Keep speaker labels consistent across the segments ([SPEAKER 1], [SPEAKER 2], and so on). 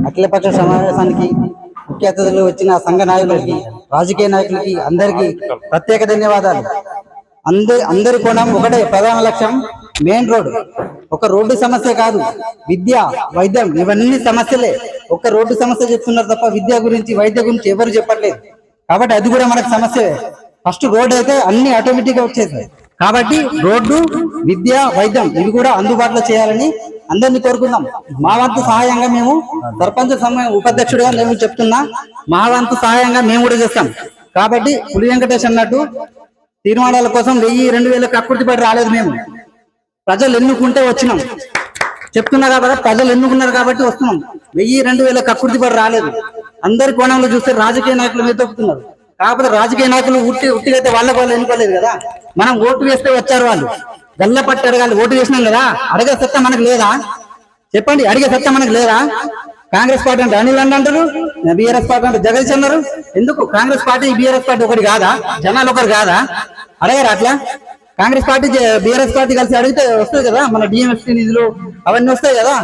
[SPEAKER 1] అఖిలపక్ష సమావేశానికి ముఖ్య అతిథులు వచ్చిన సంఘ నాయకులకి, రాజకీయ నాయకులకి అందరికీ ప్రత్యేక ధన్యవాదాలు. అందరి కోణం ఒకటే, ప్రధాన లక్ష్యం మెయిన్ రోడ్. ఒక రోడ్డు సమస్య కాదు, విద్య, వైద్యం ఇవన్నీ సమస్యలే. ఒక రోడ్డు సమస్య చెప్తున్నారు తప్ప విద్య గురించి, వైద్య గురించి ఎవరు చెప్పట్లేదు. కాబట్టి అది కూడా మనకు సమస్య. ఫస్ట్ రోడ్ అయితే అన్ని ఆటోమేటిక్ గా వచ్చేసాయి. కాబట్టి రోడ్డు, విద్య, వైద్యం ఇవి కూడా అందుబాటులో చేయాలని అందరినీ కోరుకుందాం. మా వంతు సహాయంగా మేము సర్పంచ్ ఉపాధ్యక్షుడిగా మేము చెప్తున్నా, మా వంతు సహాయంగా మేము కూడా చేస్తాం. కాబట్టి పులి వెంకటేష్ అన్నట్టు తీర్మానాల కోసం 1000-2000 కక్కుర్తి పడి రాలేదు. మేము ప్రజలు ఎన్నుకుంటే వచ్చినాం. చెప్తున్నా కాబట్టి ప్రజలు ఎన్నుకున్నారు కాబట్టి వస్తున్నాం. 1000-2000 కక్కుర్తి పడి రాలేదు. అందరి కోణంలో చూస్తే రాజకీయ నాయకులు మీద తొక్కుతున్నారు. కాకపోతే రాజకీయ నాయకులు ఉట్టిగైతే వాళ్ళకు వాళ్ళు ఎన్నుకోలేదు కదా. మనం ఓటు వేస్తే వచ్చారు వాళ్ళు. గల్ల పట్టి అడగాలి. ఓటు వేసినాం కదా, అడిగే సత్తా మనకు లేదా? చెప్పండి, అడిగే సత్తా మనకు లేదా? కాంగ్రెస్ పార్టీ అంటే అనిల్ అంటారు, బీఆర్ఎస్ పార్టీ అంటే జగదీష్ అన్నారు. ఎందుకు కాంగ్రెస్ పార్టీ బీఆర్ఎస్ పార్టీ ఒకటి కాదా? జనాలు ఒకరు కాదా? అడగారు అట్లా? కాంగ్రెస్ పార్టీ బీఆర్ఎస్ పార్టీ కలిసి అడిగితే వస్తుంది కదా, మన డిఎంఎస్టీ నిధులు అవన్నీ వస్తాయి కదా.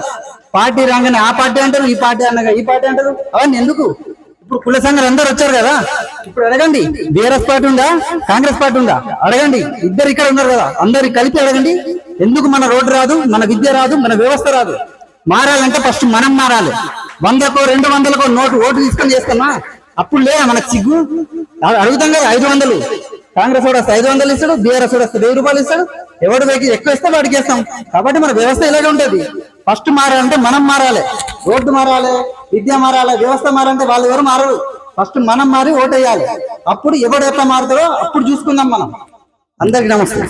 [SPEAKER 1] పార్టీ రాగానే ఆ పార్టీ అంటారు, ఈ పార్టీ అనగా ఈ పార్టీ అంటారు. అవన్నీ ఎందుకు? ఇప్పుడు కుల సంఘాలు అందరు వచ్చారు కదా, ఇప్పుడు అడగండి, బీఆర్ఎస్ పార్టీ ఉందా, కాంగ్రెస్ పార్టీ ఉందా? అడగండి. ఇద్దరు ఇక్కడ ఉన్నారు కదా, అందరు కలిపి అడగండి. ఎందుకు మన రోడ్డు రాదు, మన విద్య రాదు, మన వ్యవస్థ రాదు? మారాలంటే ఫస్ట్ మనం మారాలి. 100కో 200కో ఓటు తీసుకొని చేస్తామా? అప్పుడు లేదా మనకు సిగ్గు? అడుగుతాం కదా, 500 కాంగ్రెస్ వాడు వస్తే 500 ఇస్తాడు, బీఆర్ఎస్ వాడు వస్తే 1000 రూపాయలు ఇస్తాడు. ఎవడు ఎక్కువ ఇస్తే వాడికి వేస్తాం. కాబట్టి మన వ్యవస్థ ఇలాగే ఉంటుంది. ఫస్ట్ మారాలంటే మనం మారాలి. రోడ్డు మారాలి, విద్య మారాలి, వ్యవస్థ మారాలంటే వాళ్ళు ఎవరు మారరు. ఫస్ట్ మనం మారి ఓటు వేయాలి. అప్పుడు ఎవడు ఎట్లా మారుతారో అప్పుడు చూసుకుందాం మనం. అందరికి నమస్తే.